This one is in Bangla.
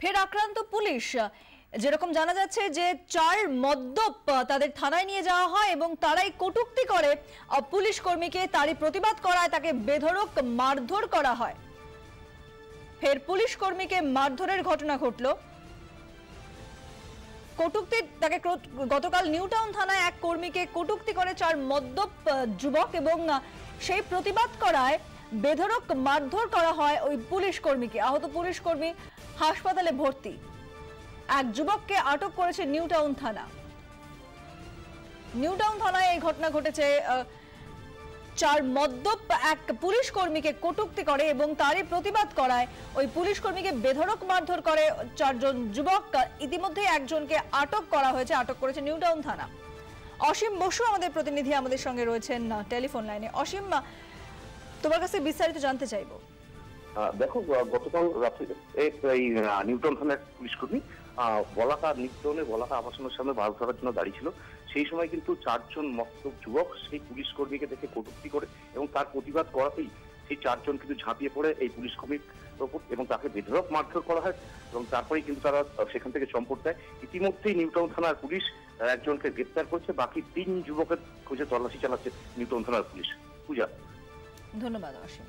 ফের আক্রান্ত পুলিশ। যেরকম জানা যাচ্ছে যে 4 মদ্যপ তাদের থানায় নিয়ে যাওয়া হয় এবং তারাই কটূক্তি করে পুলিশ কর্মীকে, তারই প্রতিবাদ করায় তাকে বেধড়ক মারধর করা হয়। ফের পুলিশ কর্মীকে মারধরের ঘটনা ঘটল। কটূক্তি তাকে গতকাল নিউ টাউন থানায় এক কর্মীকে কটূক্তি করে 4 মদ্যপ যুবক এবং সেই প্রতিবাদ করায় বেধড়ক মারধর করা হয় ওই পুলিশ কর্মীকে। আহত পুলিশ কর্মী হাসপাতালে ভর্তি। এক যুবককে আটক করেছে নিউ টাউন থানা। নিউ টাউন থানায় এই ঘটনা ঘটেছে। 4 মদ্যপ এক পুলিশ কর্মীকে কটূক্তি করে এবং তারই প্রতিবাদ করায় ওই পুলিশ কর্মীকে বেধড়ক মারধর করে 4 জন যুবক। ইতিমধ্যে একজনকে আটক করা হয়েছে, আটক করেছে নিউ টাউন থানা। অসীম বসু আমাদের প্রতিনিধি আমাদের সঙ্গে রয়েছেন টেলিফোন লাইনে। অসীম, তোমার কাছে বিস্তারিত জানতে চাইবো। দেখো, গতকাল রাতে এই নিউটন থানার পুলিশ কর্মী বলাকা নিউটনের বলাকা আবাসনের সামনে মাছ ধরার জন্য দাঁড়িয়ে ছিল। সেই সময় কিন্তু 4 জন মদ্যপ যুবক সেই পুলিশ কর্মীকে দেখে কটূক্তি করে এবং তার প্রতিবাদ করাতেই সেই 4 জন কিন্তু ঝাঁপিয়ে পড়ে এই পুলিশ কর্মীর ওপর এবং তাকে বেধড়ক মারধর করা হয় এবং তারপরেই কিন্তু তারা সেখান থেকে চম্পট দেয়। ইতিমধ্যেই নিউটাউন থানার পুলিশ একজনকে গ্রেপ্তার করছে, বাকি 3 যুবকের খোঁজে তল্লাশি চালাচ্ছে নিউটাউন থানার পুলিশ। পূজা, ধন্যবাদ অসীম।